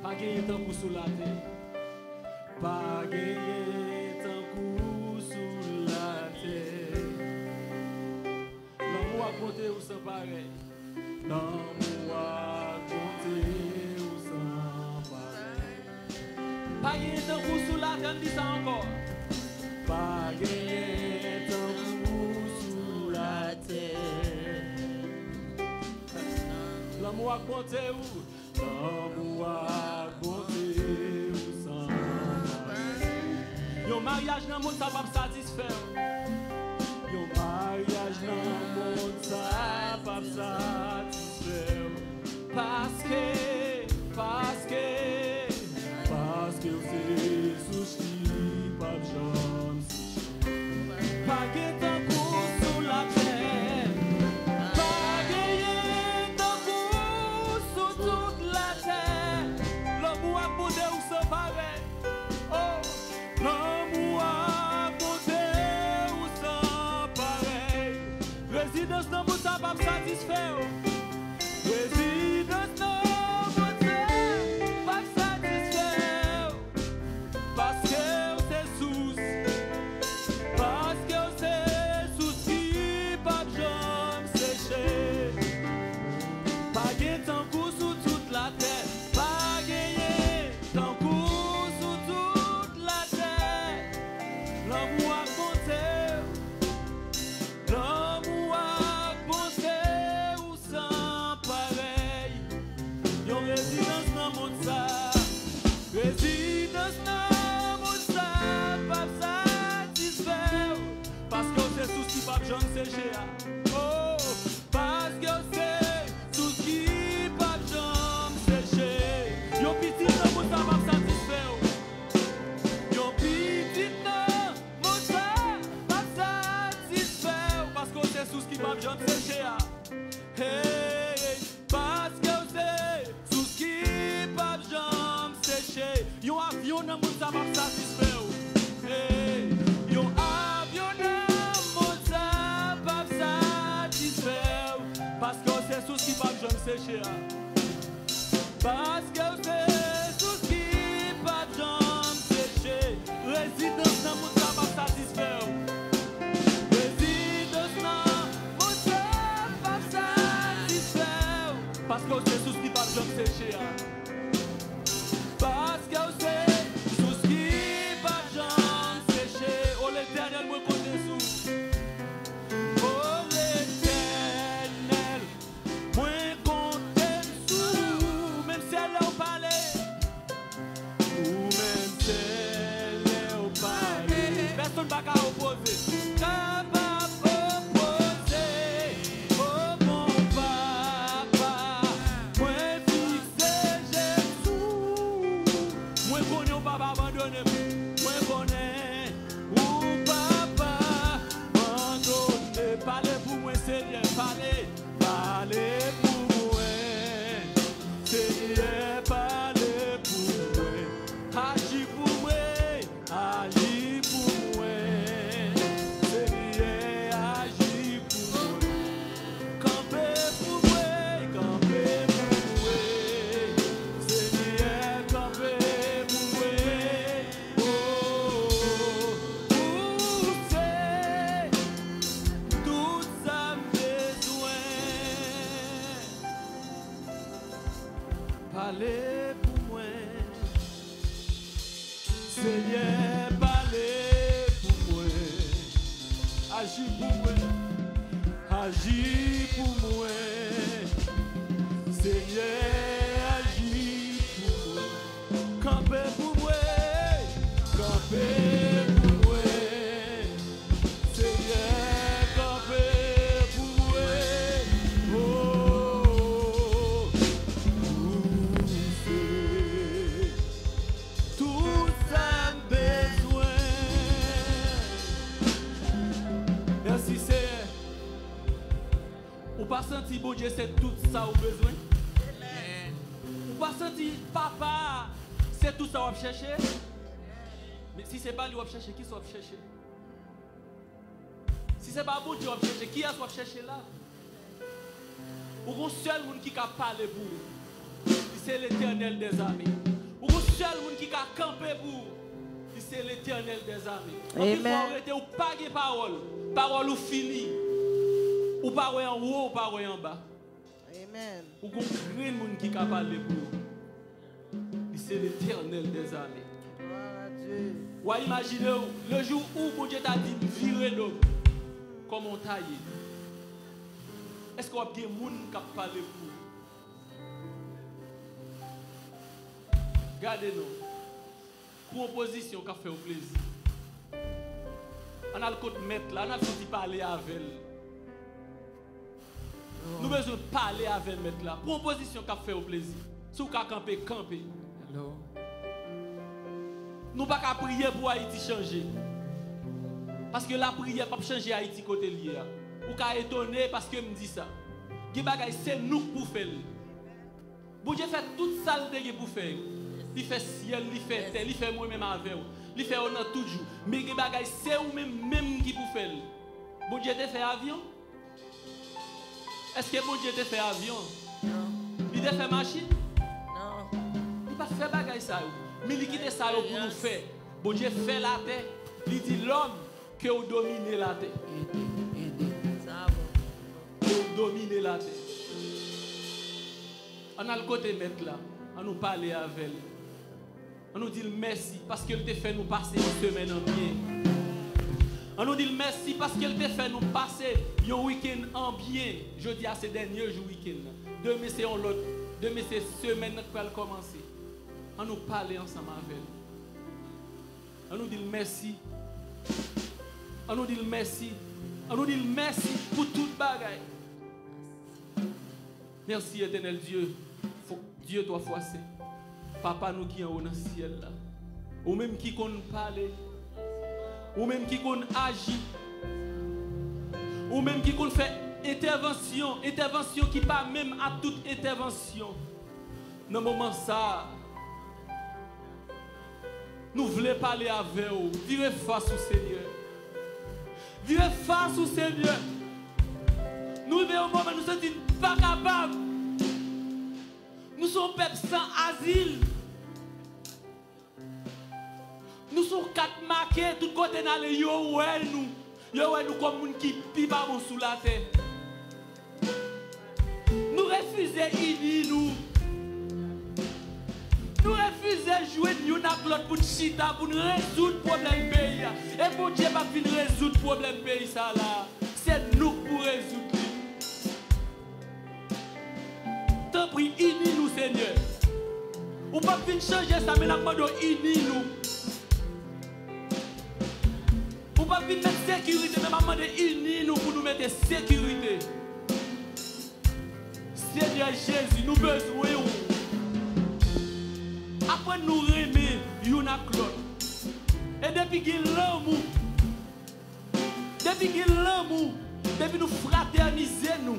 Pas gagner tant coup sous la terre. Pas gagner tant coup sous la terre. L'amour a compté ou sans pareil. L'amour a compté ou sans pareil. Pas gagner tant coup sous la terre, dis ça encore. Pas gagner tant coup sous la terre. L'amour a compté ou l'amour a compté ou sans pareil. Yon mariage dans le monde ça va me satisfaire. Yon mariage dans le monde ça va me satisfaire. Parce que c'est Jésus qui va me changer. Pas que tant coup sous la terre. Pas gagner tant coup sous toute la terre. L'amour a monté ou sans pareil. Oh, l'amour a monté ou sans pareil. Résidence dans mon ça va me satisfaire. Résidence dans mon ça va me satisfaire. Parce que c'est sous. Parce que c'est sous qui pas de jambes séchées. Pas gagner tant coup sous toute la terre. Pas gagner tant coup sous toute la terre. L'amour a compté. L'amour a compté ou sans pareil. Yon résidence dans mon ça. Résidence dans mon ça. Pas satisfaire. Parce que c'est sous qui pas de jambes séchées. Oh, parce que c'est sous qui pas de jambes séchées. Yon petit dans mon ça va satisfaire. Yon petit dans mon ça va satisfaire. Parce que c'est sous qui pas de jambes séchées. Hey, parce que c'est sous qui pas de jambes séchées. Yon avion dans mon ça va satisfaire. Hey, yon avion dans mon ça va satisfaire. Parce que c'est sous qui pas de jambes séchées. Parce que c'est sous qui pas de jambes séchées. Résidence dans mon ça va satisfaire. Résidence dans mon ça va satisfaire. Parce que c'est sous qui pas de jambes séchées. Parce que c'est sous qui pas de jambes séchées. Oh l'Éternel me compte sous. Oh l'Éternel me compte sous. Même si elle est au palais. Ou même si elle est au palais. Personne n'a qu'à opposer. Capable opposer. Oh mon papa. Moi fixé Jésus. Moi connais ou papa abandonné. Moi connais ou papa abandonné. Parlez pour moi Seigneur. Parlez pour moi. Seigneur, parlez pour moi. Agis pour moi. Agis pour moi. Seigneur, agis pour moi. Campez pour moi. Campez pour moi. Seigneur, campez pour moi. Oh, poussez tout ça besoin. Parlez pour moi. Seigneur, parlez pour moi. Agis pour moi. Agis pour moi. Seigneur, agis pour moi. Campez pour moi. Campez pour moi. Seigneur, campez pour moi. Oh, poussez tout ça besoin. Merci Seigneur. Ou pas senti bon Dieu c'est tout ça au besoin. Ou pas senti papa c'est tout ça qu'on chercher. Mais si c'est pas lui qu'on chercher, qui soit chercher? Si c'est pas bon Dieu qu'on chercher, qui est-ce qu'on chercher là? Ou un seul monde qui a parlé pour vous. C'est l'Éternel des armées. seul monde qui a campé pour, c'est l'Éternel des armées. Amen. Il faut arrêter ou pas de parole. Parole ou fini. Ou parole en haut, ou parole en bas. Amen. Ou qu'on crée le monde qui a parlé pour. C'est l'Éternel des armées. Gloire à Dieu. Ou imaginez le jour où mon Dieu t'a dit virer l'homme. Comme on taille. Est-ce qu'on a bien des gens qui ont parlé pour? Regardez-nous. Proposition qui a fait au plaisir. On a le côté mettre là, on a le parler avec elle. Nous avons besoin de parler avec elle mettre là. Proposition qui a fait au plaisir. Si vous camper, camper. Hello. Nous ne pouvons pas prier pour Haïti changer. Parce que la prière ne peut pas changer Haïti côté lié. Ou qu'à étonner parce que me dit ça. C'est nous pour faire. Bon Dieu fait toute ça pour faire. Il fait ciel, il fait terre, il fait moi-même avec vous. Il fait honneur toujours. Mais c'est vous-même qui pour faire. Bon Dieu te fait avion? Est-ce que bon Dieu te fait avion? Non. Il te fait machine? Non. Il ne pas faire bagaille ça. Mais il quitte ça pour nous faire. Bon Dieu fait la terre. Il dit l'homme que vous dominez la terre. Ça Que vous dominez la terre. On a le côté mettre là. On nous parle avec elle. On nous dit merci parce qu'elle t'a fait nous passer une semaine en bien. On nous dit merci parce qu'elle t'a fait nous passer un week-end en bien. Je dis à ces derniers jours week-end. Demain c'est l'autre. Demain c'est semaine qui va commencer. On nous parle ensemble avec elle. On nous dit merci. On nous dit merci. On nous dit merci pour toute bagaille. Merci éternel Dieu. Dieu doit forcer. Papa nous qui en haut dans le ciel là. Ou même qui qu'on parle. Ou même qui qu'on agit. Ou même qui qu'on fait intervention. Intervention qui pas même à toute intervention. Dans le moment ça. Nous voulons parler avec vous. Virez face au Seigneur. Virez face au Seigneur. Nous vivons au moment où nous sommes pas capables. Nous sommes peuple sans asile. Nous sommes quatre marqués, tout côté dans les yo ouais nous. Yo ouais nous comme moun qui pi pas bon sous la terre. Nous refusons d'aider nous. Nous refusons de jouer nous avec l'autre pour chita pour nous résoudre le problème pays. Et pour Dieu pas venir résoudre le problème pays ça là. C'est nous pour résoudre. T'en prie, unis-nous Seigneur. Ou pas venir changer ça mais la demande unis-nous. Ou pas venir mettre sécurité mais maman de unis-nous pour nous mettre sécurité. Seigneur Jésus, nous besoin. Après nous remettre une à l'autre. Et depuis qu'il l'amour, depuis nous fraterniser nous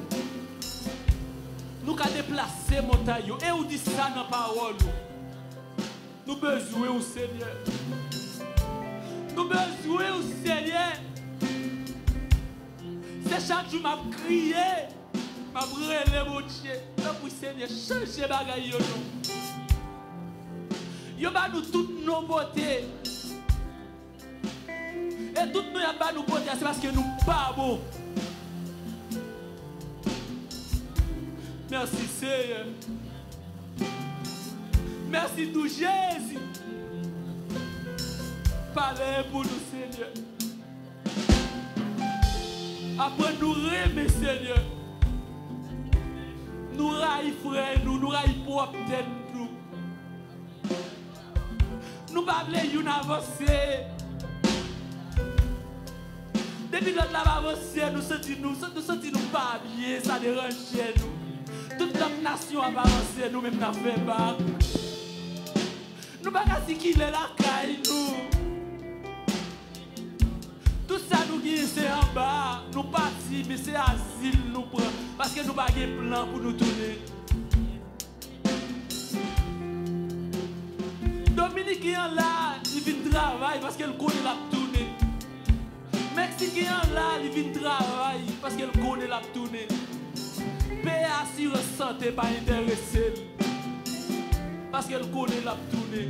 avons déplacé montagne. Et on dit ça dans la parole. Nous besoin au Seigneur. Nous besoin au Seigneur. C'est chaque jour m'a crié, m'a brûlé mon Dieu. Donc Seigneur, change les bagailles. Yo ba nous toutes nos beautés. Et toutes nous y a pas nous beautés, c'est parce que nous pas bon. Merci Seigneur. Merci tout Jésus. Parlez pour nous Seigneur. Après nous remercier Seigneur. Nous raille frère nous raille propre tête nous. Nous ne voulons pas avancer. Depuis notre avancé, nous sentons pas bien, ça dérange chez nous. Toute notre nation a avancé, nous-mêmes nous fait pas. Nous ne pouvons pas dire qu'il est la caille, nous. Tout ça nous guide, c'est en bas. Nous partons, mais c'est asile nous prend. Parce que nous n'avons pas de plan pour nous tourner. Dominique est là, il vient travailler parce qu'elle connaît la tournée. Mexicain là, il vient travailler parce qu'elle connaît la tournée. Paix assure santé pas intéressé. parce qu'elle connaît la tournée.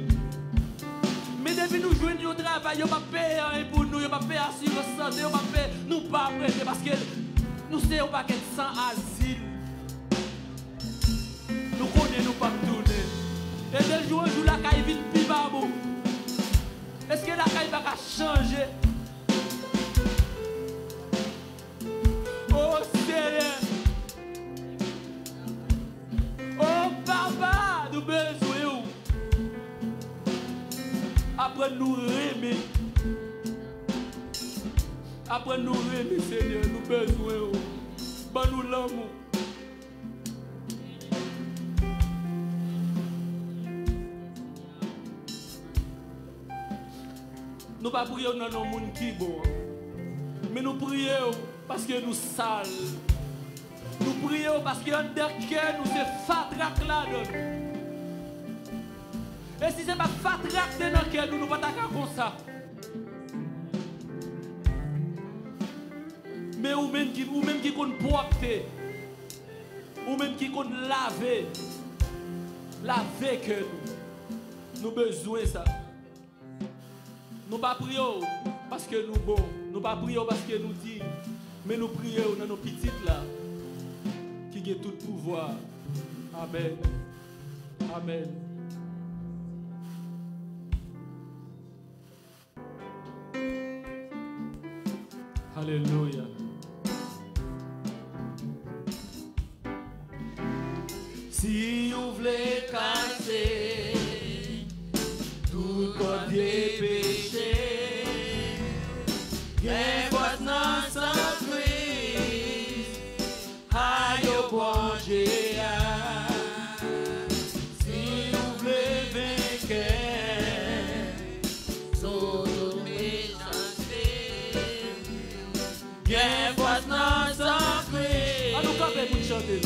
Mais depuis nous jouons au travail, on va payer rien pour nous, on va payer assurance santé, on va payer, nous pas prêter parce que nous sommes pas sans asile. Nous connaissons nous pas tourner. Et dès le jour où la caille vite plus bas. Est-ce que la caille va changer? Oh Seigneur. Oh Papa, nous besoin. Après nous aimer. Après nous aimer, Seigneur, nous besoin. Bon nous l'amour. Nous ne prions pas dans nos monde qui bon. Mais nous prions parce que nous sales. Nous prions parce que notre cœur nous c'est fatrak là-dedans. Et si ce n'est pas fatrak dans notre cœur, nous ne pouvons pas comme ça. Mais ou même qui compte porter, ou même qui compte laver que nous besoin ça. Nous ne prions pas parce que nous bon, nous ne prions pas parce que nous disons, mais nous prions dans nos petites là, qui ont tout pouvoir. Amen. Amen. Alléluia. Si vous voulez casser tout code des péchés, et votre nom sans Christ, aïe au bon Dieu. Si vous voulez vaincre, sauve mes chantiers, et votre nom sans Christ. On nous capte pour chanter.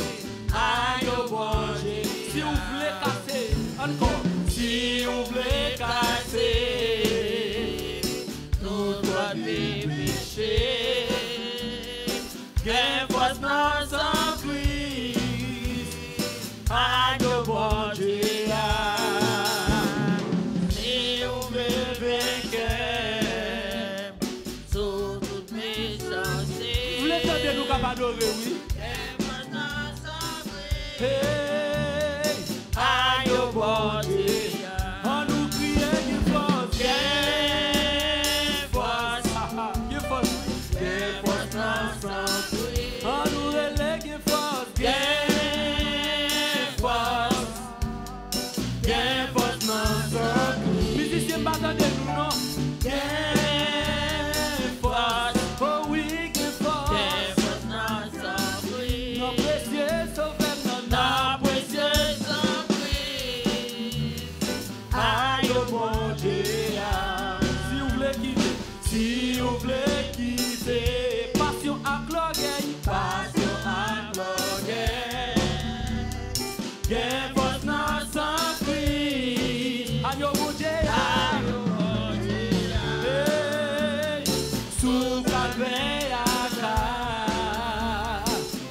Aïe au bon Dieu. Si vous voulez casser, encore. Si vous voulez casser tout droit des péchés, que votre nom sans Christ, aïe au bon Dieu. Si vous voulez vaincre sur toutes mes chances. Vous voulez tenter nous capables d'adorer, oui? Hey, aïe au bon Dieu. On nous crie qu'il force, qu'il force, qu'il force ensemble. On nous relève qu'il force, ensemble. Musiciens, m'attendez-nous, non? Qu'il force, oh oui, qu'il force. Nos précieux sauveurs, nos précieux sauveurs. Aïe au bon Dieu. Si vous voulez quitter, passion à l'orgueil, passion à l'orgueil. Gain votre nom sans Christ. Aïe au bon Dieu. Aïe au bon Dieu. Sous calvaire à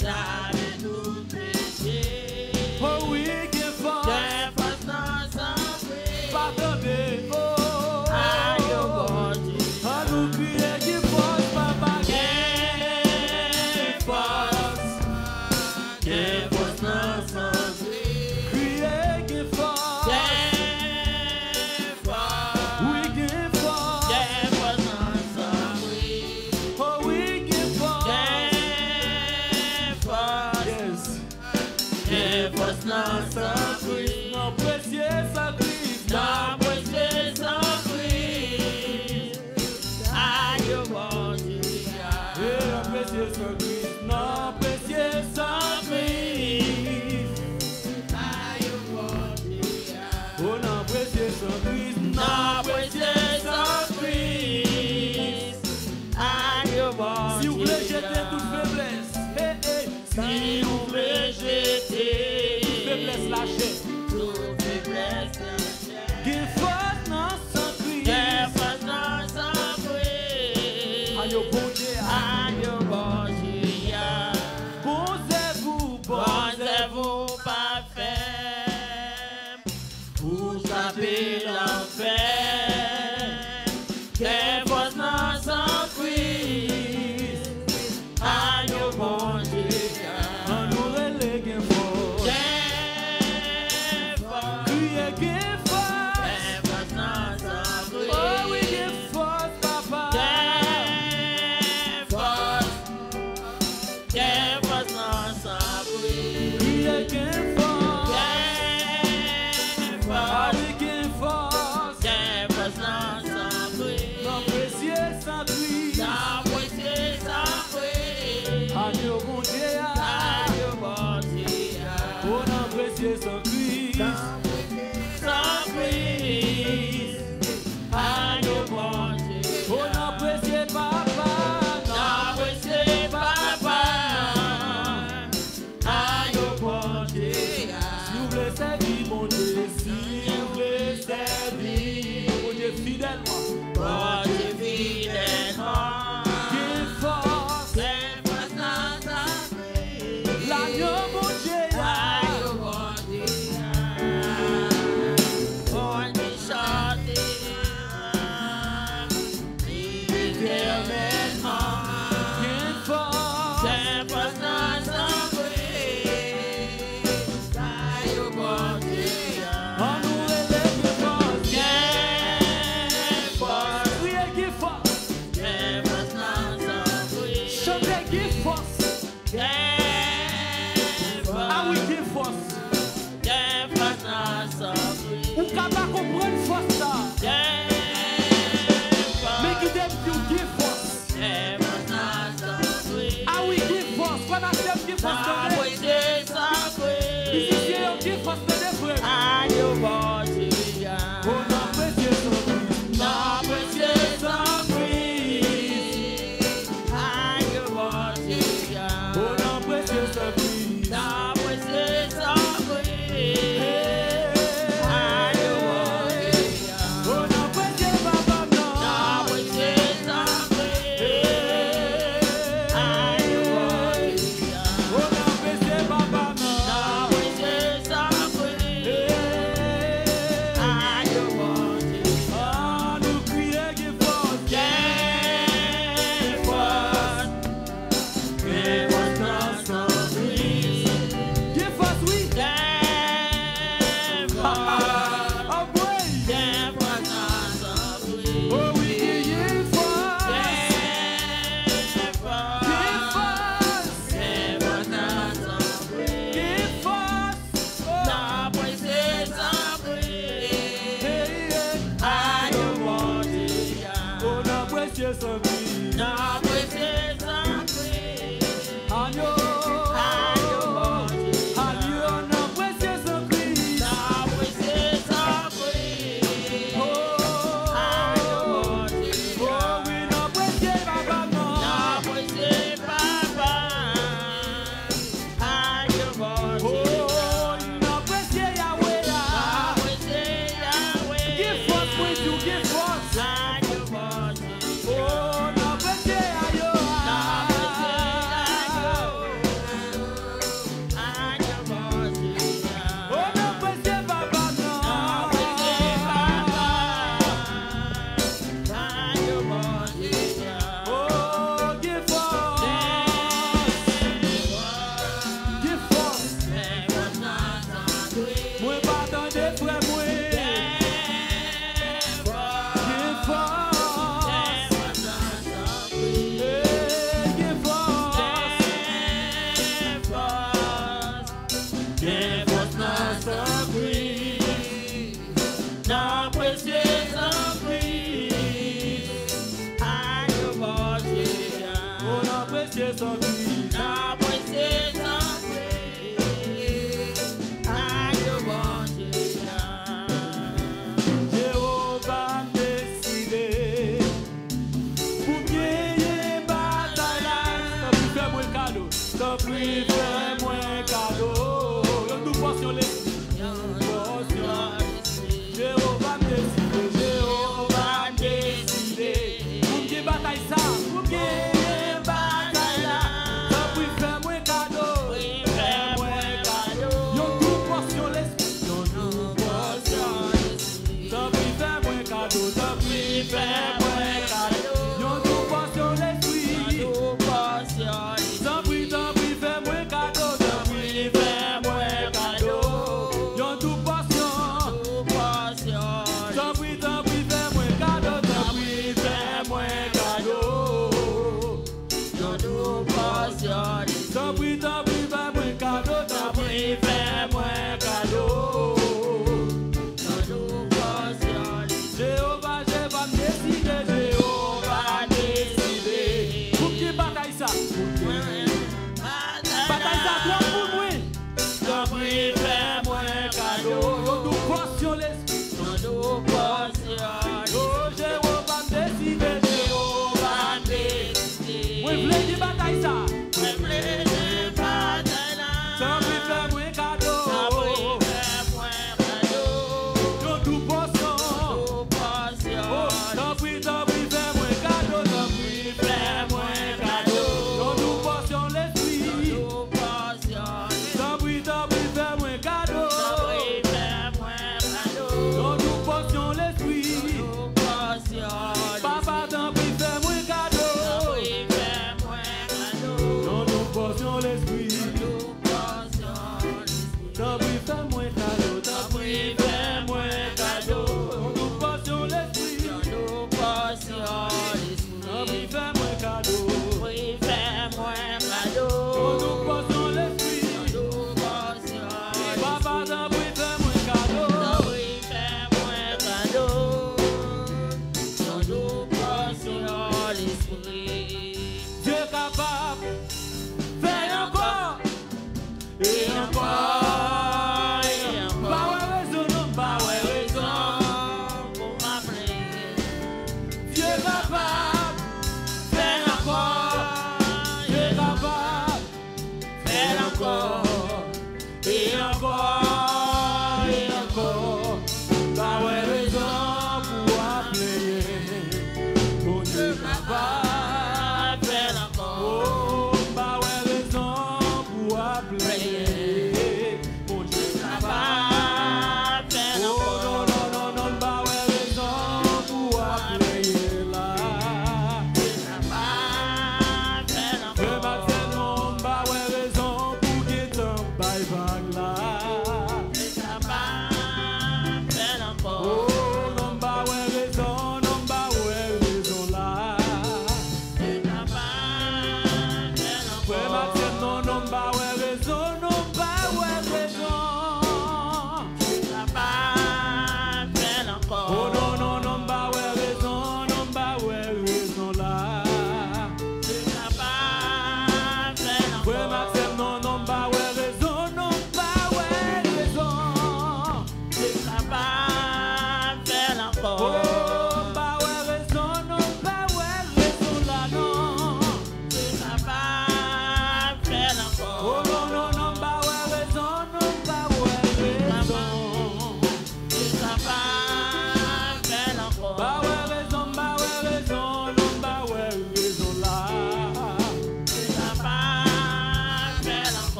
jamais nous pécher. Oh oui, gain votre nom sans Christ. Pardonnez, oh. Aïe au bon Dieu. On nous crie qu'il force, papa. Gain force non sans Christ. Criez qu'il force. Oui, qu'il force. Oh oui, qu'il force. Yes. Qu'il force non sans Christ. Non précieux sans Christ. Non précieux sans Christ. Aïe au bon Dieu. Non précieux sans Christ. Non précieux sans Christ. Aïe au bon Dieu. Oh non précieux sans Christ. Non précieux sans Christ. Aïe au bon Dieu. Si vous voulez jeter toute faiblesse, si vous voulez jeter toute faiblesse, lâchez. Tapé l'enfer, qu'elle force dans son Christ, agneau bon Dieu, En nous relègue fort. qu'elle force, Criez qu'il force. qu'elle force dans son Christ, Oh oui, qu'il force, papa. qu'elle force dans son Christ, Criez qu'il force. qu'elle Ah force, oui, qu'il force. qu'elle force dans son Christ, Sans précieux, sans cri. sans précieux, sans Christ. Agneau bon Dieu. Agneau bon Dieu, On a précieux sans cri. sans Christ, agneau bon Dieu, On a précieux papa. sans précieux papa, agneau bon Dieu, Si vous voulez servir mon Dieu, si vous voulez servir mon Dieu fidèlement, bon Dieu fidèlement, qu'il force. c'est pas sans Christ, L'agneau mon Dieu. agneau bon Dieu, on dit chanter, éternellement. Qu'il force. C'est pas sans Christ, agneau bon Dieu, En nous relève force. qu'elle force, Priez qu'il force. c'est pas sans Christ, Chantez qu'il force. qu'elle Ah oui, force, qu'il force. c'est pas sans Christ, Ou capable comprendre force ça. Mais qui t'aime qu'il force. c'est pas sans Christ, Ah oui, qu'il force. Quand on accepte qu'il force, sans précieux, sans Christ, ici c'est un qu'il force de des frères. agneau bon Dieu, On a précieux son Christ. sans précieux, sans Christ, agneau bon Dieu, On a précieux son Christ. sans précieux, sans Christ, agneau bon Dieu, On a précieux papa non. sans précieux, sans Christ, agneau bon Dieu, On a précieux papa non. sans précieux, sans Christ,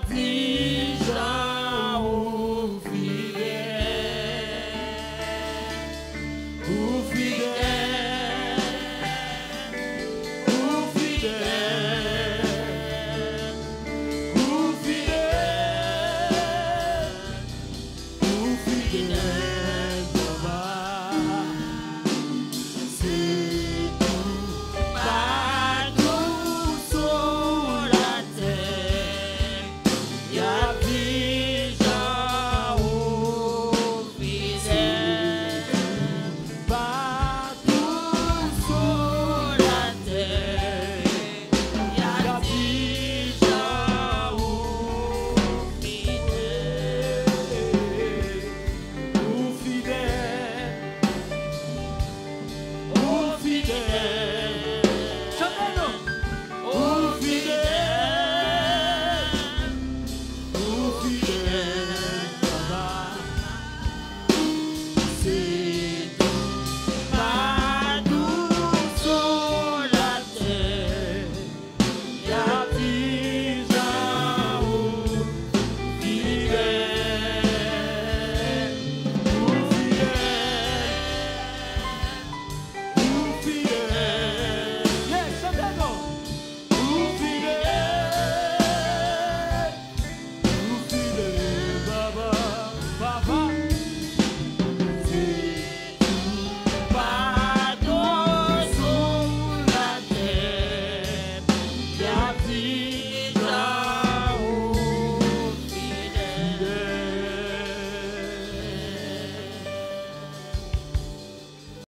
pli